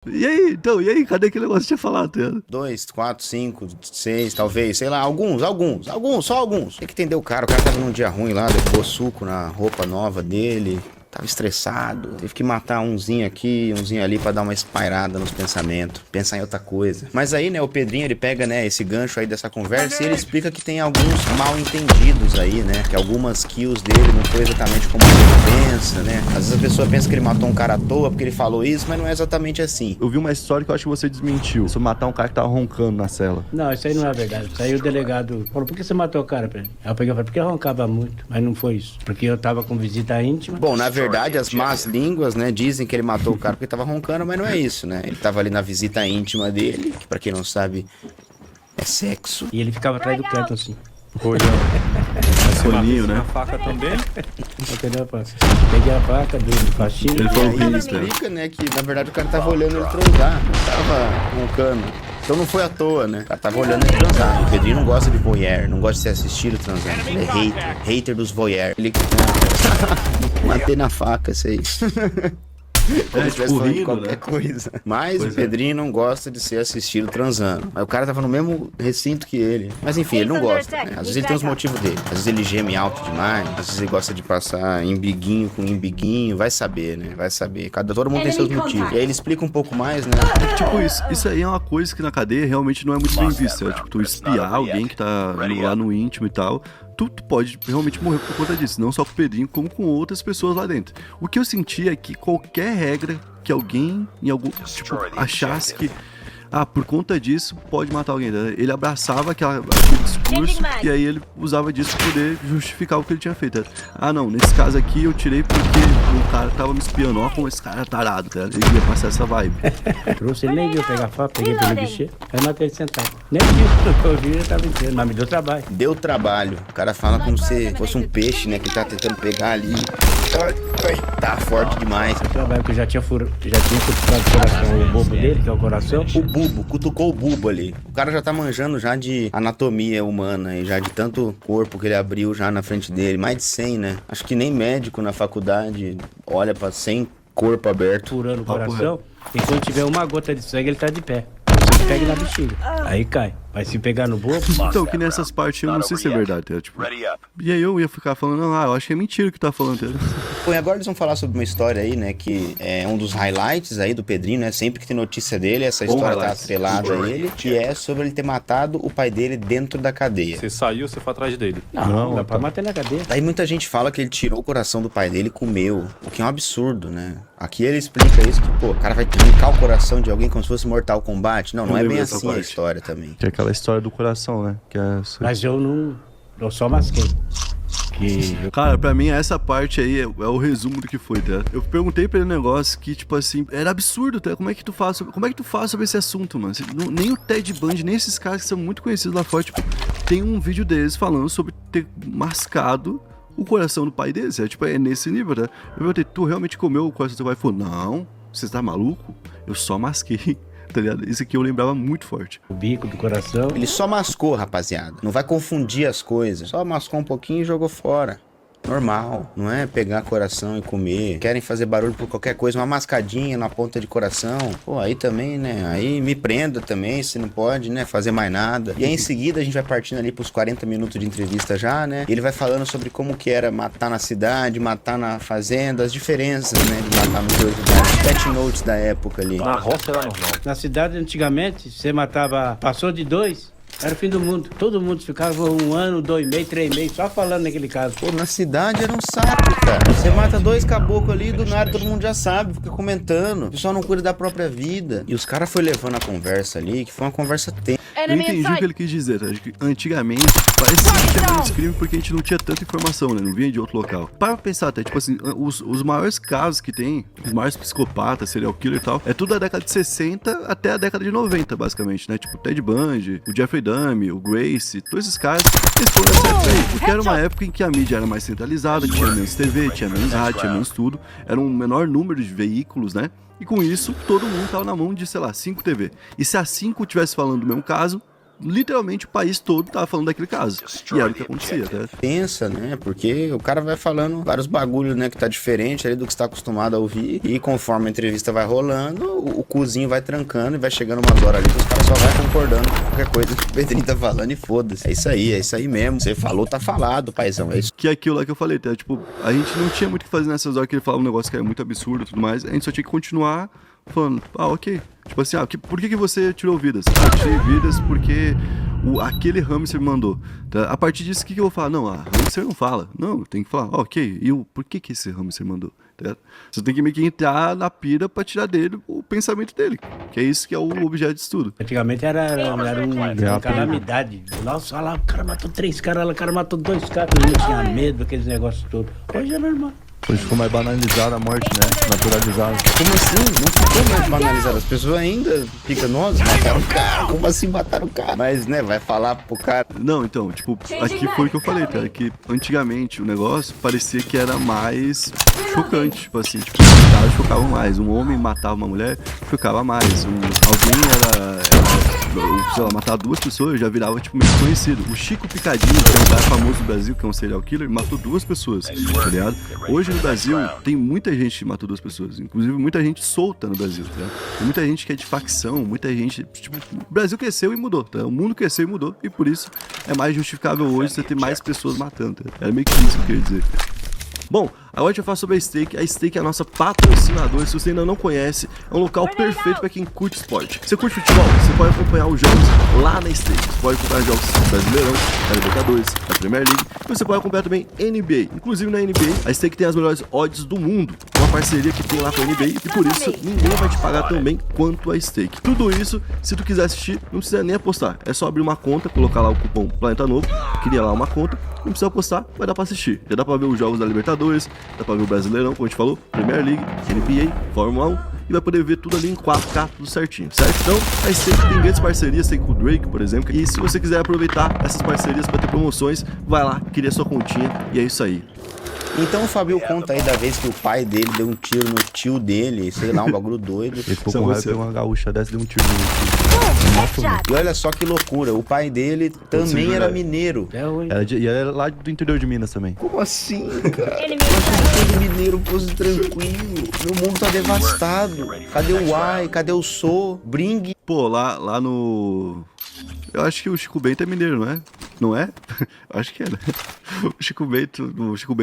E aí, então, cadê aquele negócio que tinha falado, tá ligado? 2, 4, 5, 6, talvez, sei lá, alguns, só alguns. Tem que entender o cara tava num dia ruim lá, derrubou suco na roupa nova dele. Tava estressado, teve que matar umzinho aqui, umzinho ali pra dar uma espairada nos pensamentos, pensar em outra coisa. Mas aí, né, o Pedrinho, ele pega, né, esse gancho aí dessa conversa e ele explica que tem alguns mal entendidos aí, né, que algumas kills dele não foi exatamente como ele pensa, né. Às vezes a pessoa pensa que ele matou um cara à toa porque ele falou isso, mas não é exatamente assim. Eu vi uma história que eu acho que você desmentiu, sobre matar um cara que tava roncando na cela. Não, isso aí não é verdade. Isso aí o delegado falou, por que você matou o cara, Pedro? Aí eu peguei e falei, porque ele roncava muito, mas não foi isso. Porque eu tava com visita íntima. Bom, na verdade, as más línguas, né, dizem que ele matou o cara porque tava roncando, mas não é isso, né? Ele tava ali na visita íntima dele, que pra quem não sabe, é sexo. E ele ficava atrás do canto, assim. Rolinho, né? A faca também? Entendeu, pá? Peguei a faca do faxina. Ele falou E aí ele isso, né? explica, né, que na verdade o cara tava olhando ele transar, não tava roncando. Então não foi à toa, né? O cara tava olhando ele transar. O Pedrinho não gosta de voyeur, não gosta de ser assistido transando. Ele é hater dos voyeur. Ele... Matei na faca, isso aí. Como se tivesse falando de qualquer coisa. Mas o Pedrinho não gosta de ser assistido transando. Mas o cara tava no mesmo recinto que ele. Mas enfim, ele não gosta, né? Às vezes ele tem os motivos dele. Às vezes ele geme alto demais. Às vezes ele gosta de passar embiguinho com embiguinho. Vai saber, né? Vai saber. Todo mundo tem seus motivos. E aí ele explica um pouco mais, né? Tipo, isso aí é uma coisa que na cadeia realmente não é muito bem vista. Né? Tipo, tu espiar alguém que tá lá no íntimo e tal. Tu pode realmente morrer por conta disso, não só com o Pedrinho, como com outras pessoas lá dentro. O que eu senti é que qualquer regra que alguém, em algum tipo, achasse que, por conta disso, pode matar alguém. Né? Ele abraçava aquele discurso e aí ele usava disso pra poder justificar o que ele tinha feito. Não, nesse caso aqui eu tirei porque o cara tava me espiando. Ó, como esse cara é tarado, tá? Ele ia passar essa vibe. Trouxe, ele nem viu pegar a faca, peguei pelo bichê, aí matei ele sentado. Nem viu, eu vi, ele tava inteiro, mas me deu trabalho. Deu trabalho. O cara fala como se fosse um peixe, né? Que ele tá tentando pegar ali. Tá forte demais. Deu trabalho, porque eu já tinha cutucado o coração, o bobo dele, que é o coração. O bubo, cutucou o bubo ali. O cara já tá manjando já de anatomia humana e já de tanto corpo que ele abriu já na frente dele. Mais de 100, né? Acho que nem médico na faculdade olha pra 100 corpo aberto. Furando o coração. E quando tiver uma gota de sangue, ele tá de pé. Você pega na bexiga. Aí cai. Mas se pegar no bobo... Então, que nessas partes eu não sei se é verdade. Tá? Tipo, e aí eu ia ficar falando, eu acho que é mentira o que tá falando. Tá? Bom, e agora eles vão falar sobre uma história aí, né? Que é um dos highlights aí do Pedrinho, né? Sempre que tem notícia dele, essa história tá atrelada a ele. Que é sobre ele ter matado o pai dele dentro da cadeia. Você saiu, você foi atrás dele. Não, dá pra matar na cadeia. Daí muita gente fala que ele tirou o coração do pai dele e comeu. O que é um absurdo, né? Aqui ele explica isso, que, o cara vai arrancar o coração de alguém como se fosse Mortal Kombat. Não é bem assim a história também. Que é aquela história do coração, né? Que é... Mas eu não... Eu só masquei. Cara, pra mim essa parte aí é o resumo do que foi, tá? Eu perguntei pra ele um negócio que, tipo assim, era absurdo, tá? Como é que tu faz sobre esse assunto, mano? Nem o Ted Bundy, nem esses caras que são muito conhecidos lá fora, tipo, tem um vídeo deles falando sobre ter mascado o coração do pai deles. É nesse nível, tá? Eu perguntei, tu realmente comeu o coração do teu pai? Ele falou, não, você tá maluco? Eu só masquei. Tá ligado? Isso aqui eu lembrava muito forte. O bico do coração. Ele só mascou, rapaziada. Não vai confundir as coisas. Só mascou um pouquinho e jogou fora. Normal. Não é pegar coração e comer. Querem fazer barulho por qualquer coisa. Uma mascadinha na ponta de coração. Pô, aí também, né? Aí me prenda também, se não pode, né? Fazer mais nada. E aí em seguida a gente vai partindo ali pros 40 minutos de entrevista já, né? E ele vai falando sobre como que era matar na cidade, matar na fazenda, as diferenças, né? De matar nos dois lugares. Pet notes da época ali. Na roça era normal. Na cidade, antigamente, você matava... Passou de 2... Era o fim do mundo. Todo mundo ficava 1 ano, 2 meses, 3 meses, só falando naquele caso. Pô, na cidade era um saco, cara. Você mata 2 caboclos ali e do nada todo mundo já sabe, fica comentando. O pessoal não cuida da própria vida. E os caras foram levando a conversa ali, que foi uma conversa tensa. Eu entendi o que ele quis dizer, tá? Antigamente, parecia que tinha menos crime porque a gente não tinha tanta informação, né? Não vinha de outro local. Para pensar até, tipo assim, os maiores casos que tem, os maiores psicopatas, serial killer e tal, é tudo da década de 60 até a década de 90, basicamente, né? Tipo, o Ted Bundy, o Jeffrey Dahmer, o Gracie, todos esses caras, eles foram nessa época aí. Porque era uma época em que a mídia era mais centralizada, tinha menos TV, tinha menos rádio, tinha menos tudo. Era um menor número de veículos, né? E com isso, todo mundo tava na mão de, sei lá, 5 TV. E se as 5 estivesse falando do mesmo caso, literalmente o país todo tava falando daquele caso. E era o que acontecia, tá? Pensa, né? Porque o cara vai falando vários bagulhos, né? Que tá diferente ali do que você tá acostumado a ouvir. E conforme a entrevista vai rolando, o cozinho vai trancando e vai chegando umas horas ali que os caras só vai concordando com qualquer coisa que o Pedrinho tá falando e foda-se. É isso aí mesmo. Você falou, tá falado, paizão. É isso. Que é aquilo lá que eu falei, tá? Tipo, a gente não tinha muito o que fazer nessas horas que ele falava um negócio que era muito absurdo e tudo mais. A gente só tinha que continuar falando, ok. Tipo assim, por que você tirou vidas? Eu tirei vidas porque aquele hamster me mandou. Tá? A partir disso, o que eu vou falar? Não, a hamster não fala. Não, tem que falar, ok. E por que esse hamster mandou? Tá? Você tem que meio que entrar na pira pra tirar dele o pensamento dele. Que é isso que é o objeto de estudo. Antigamente era uma calamidade. Nossa, olha lá, o cara matou 3 caras, o cara matou 2 caras. Todo mundo tinha medo daqueles negócios todos. Hoje é normal. Hoje ficou mais banalizada a morte, né? Naturalizada. Como assim? Não ficou mais banalizado. As pessoas ainda ficam, nossa, mataram o cara. Como assim mataram o cara? Mas, né, vai falar pro cara. Não, então, tipo, aqui foi o que eu falei, tá? Que antigamente o negócio parecia que era mais chocante. Tipo assim, tipo, os caras chocavam mais. Um homem matava uma mulher, chocava mais. Alguém sei lá, matar 2 pessoas já virava, tipo, meio conhecido. O Chico Picadinho, que é um cara famoso do Brasil, que é um serial killer, matou 2 pessoas, tá ligado? Hoje no Brasil tem muita gente que matou 2 pessoas, inclusive muita gente solta no Brasil, tá? Tem muita gente que é de facção, muita gente, tipo, o Brasil cresceu e mudou, tá? O mundo cresceu e mudou, e por isso é mais justificável hoje você ter mais pessoas matando, tá? Era meio que isso que eu queria dizer. Bom, agora a gente vai falar sobre a Stake. A Stake é a nossa patrocinadora. Se você ainda não conhece, é um local perfeito para quem curte esporte. Você curte futebol? Você pode acompanhar os jogos lá na Stake. Você pode acompanhar jogos do Brasileirão, da Libertadores, da Premier League. E você pode acompanhar também NBA. Inclusive na NBA, a Stake tem as melhores odds do mundo. Uma parceria que tem lá com a NBA. E por isso, ninguém vai te pagar tão bem quanto a Stake. Tudo isso, se tu quiser assistir, não precisa nem apostar. É só abrir uma conta, colocar lá o cupom Planeta Novo, criar lá uma conta. Não precisa apostar, vai dar pra assistir. Já dá pra ver os jogos da Libertadores, dá pra ver o Brasileirão, como a gente falou, Premier League, NBA, Fórmula 1, e vai poder ver tudo ali em 4K, tudo certinho, certo? Então, a Stake tem grandes parcerias, tem com o Drake, por exemplo, e se você quiser aproveitar essas parcerias para ter promoções, vai lá, cria sua continha, e é isso aí. Então o Fabio conta aí da vez que o pai dele deu um tiro no tio dele, sei lá, um bagulho doido. Ele ficou com raiva, pegou uma gaúcha dessa e deu um tiro no tio. E olha só que loucura, o pai dele também era mineiro. E era lá do interior de Minas também. Como assim, cara? Todo mineiro fosse tranquilo. Meu mundo tá devastado. Cadê o Uai? Cadê o Sou? Bring? Pô, lá no... Eu acho que o Chico Bento é mineiro, não é? Não é? Acho que é, né? O Chico Bento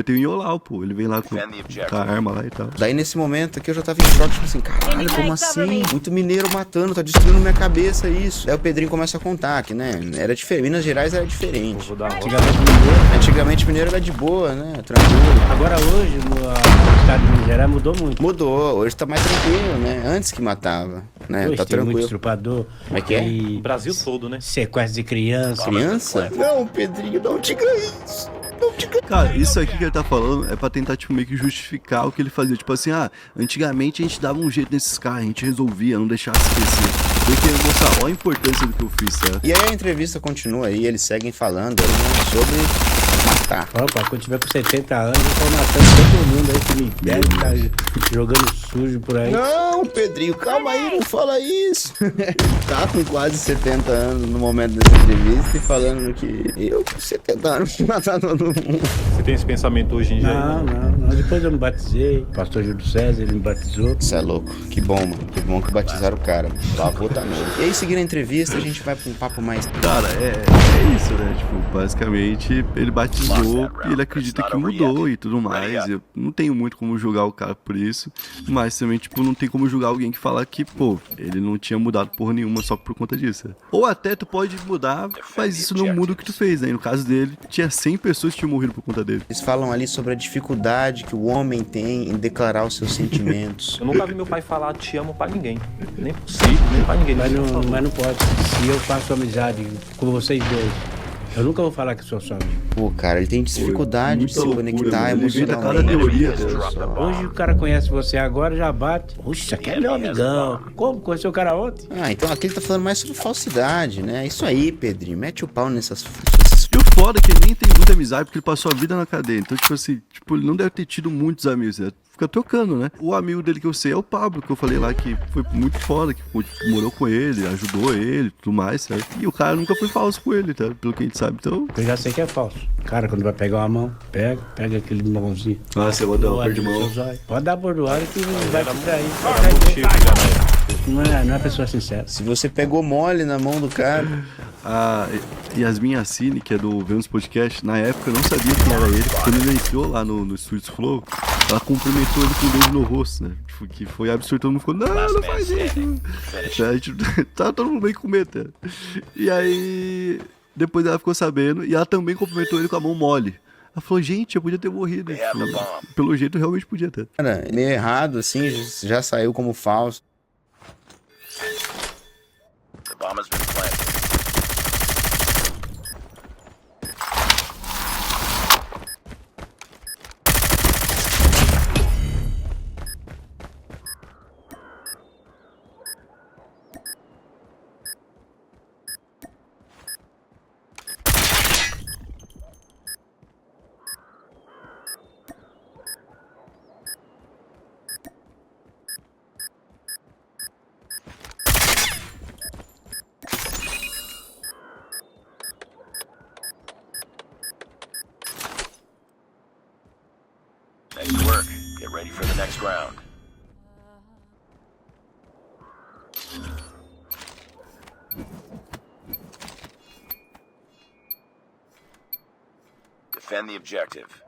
tem o Iolau, pô. Ele vem lá com a arma lá e tal. Daí nesse momento aqui eu já tava em choque, tipo assim, caralho, como assim? Muito mineiro matando, tá destruindo minha cabeça isso. Daí o Pedrinho começa a contar que, né, era diferente. Minas Gerais era diferente. Antigamente mineiro era de boa, né? Tranquilo. Agora hoje, no estado de Minas Gerais mudou muito. Mudou, hoje tá mais tranquilo, né? Antes que matava, né? Hoje Tá tem muito tranquilo. estrupador. Como é que é? E O Brasil todo, né? sequestro de criança. Criança? Não, Pedrinho, não diga isso. Não diga. Cara, isso aqui que ele tá falando é pra tentar, tipo, meio que justificar o que ele fazia. Tipo assim, antigamente a gente dava um jeito nesses caras, a gente resolvia, não deixava esquecer. Eu queria mostrar, olha a importância do que eu fiz, certo? E aí a entrevista continua aí, eles seguem falando aí, né, sobre matar. Opa, quando tiver com 70 anos, eu tô matando todo mundo aí que me deve, tá jogando sujo por aí. Não, Pedrinho, calma aí, não fala isso. Tá com quase 70 anos no momento dessa entrevista e falando que eu com 70 anos vou matar todo mundo. Você tem esse pensamento hoje em dia? Não. Depois eu me batizei. O pastor Júlio César, ele me batizou. Isso é louco. Que bom, mano. Que bom que batizaram o cara. Lavou também. E aí, seguindo a entrevista, a gente vai pra um papo mais... Cara, é isso, né? Tipo, basicamente, ele batizou e ele acredita que mudou e tudo mais. Eu não tenho muito como julgar o cara por isso, mas também, tipo, não tem como julgar alguém que fala que, pô, ele não tinha mudado porra nenhuma só por conta disso. Ou até tu pode mudar, mas isso não muda o que tu fez, né? E no caso dele, tinha 100 pessoas que tinham morrido por conta dele. Eles falam ali sobre a dificuldade que o homem tem em declarar os seus sentimentos. Eu nunca vi meu pai falar te amo pra ninguém. Nem por si, nem pra ninguém. Mas não pode. Se eu faço amizade com vocês dois, eu nunca vou falar que sou seu amigo. Pô, cara, ele tem dificuldade de se conectar Ele inventa cada emocionalmente. teoria. Hoje o cara conhece você agora, já bate. Puxa, isso aqui é meu amigão. Como? Conheceu o cara ontem? Ah, então aqui ele tá falando mais sobre falsidade, né? Isso aí, Pedrinho. Mete o pau nessas E o foda é que ele nem tem muita amizade, porque ele passou a vida na cadeia. Então, tipo assim, ele não deve ter tido muitos amigos, né? Fica trocando, né? O amigo dele que eu sei é o Pablo, que eu falei lá que foi muito foda, que morou com ele, ajudou ele, tudo mais, sabe? E o cara nunca foi falso com ele, tá? Pelo que a gente sabe, então... Eu já sei que é falso. Cara, quando vai pegar uma mão, pega aquele mãozinho. Ah, você vai dar uma de mão. Pode dar bordoário que vai te trair. Não é pessoa sincera. Se você pegou mole na mão do cara... A Yasmin Assini, que é do Vênus Podcast, na época eu não sabia quem era ele. Quando ele entrou lá no Studios Flow, ela cumprimentou ele com um beijo no rosto, né? Tipo, que foi absurdo, todo mundo ficou, não faz isso. A gente tava todo mundo meio com medo, né? E aí, depois ela ficou sabendo, e ela também cumprimentou ele com a mão mole. Ela falou, gente, eu podia ter morrido. Tipo, pelo jeito, eu realmente podia ter. Cara, meio errado, assim, já saiu como falso. The bomb has been planted. Nice work. Get ready for the next round. Defend the objective.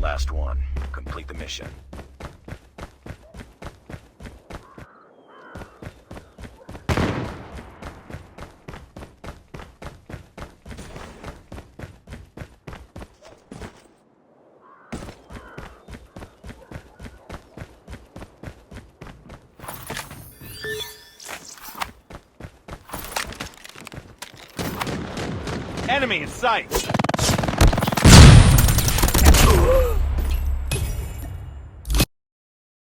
Last one. Complete the mission. Enemy in sight!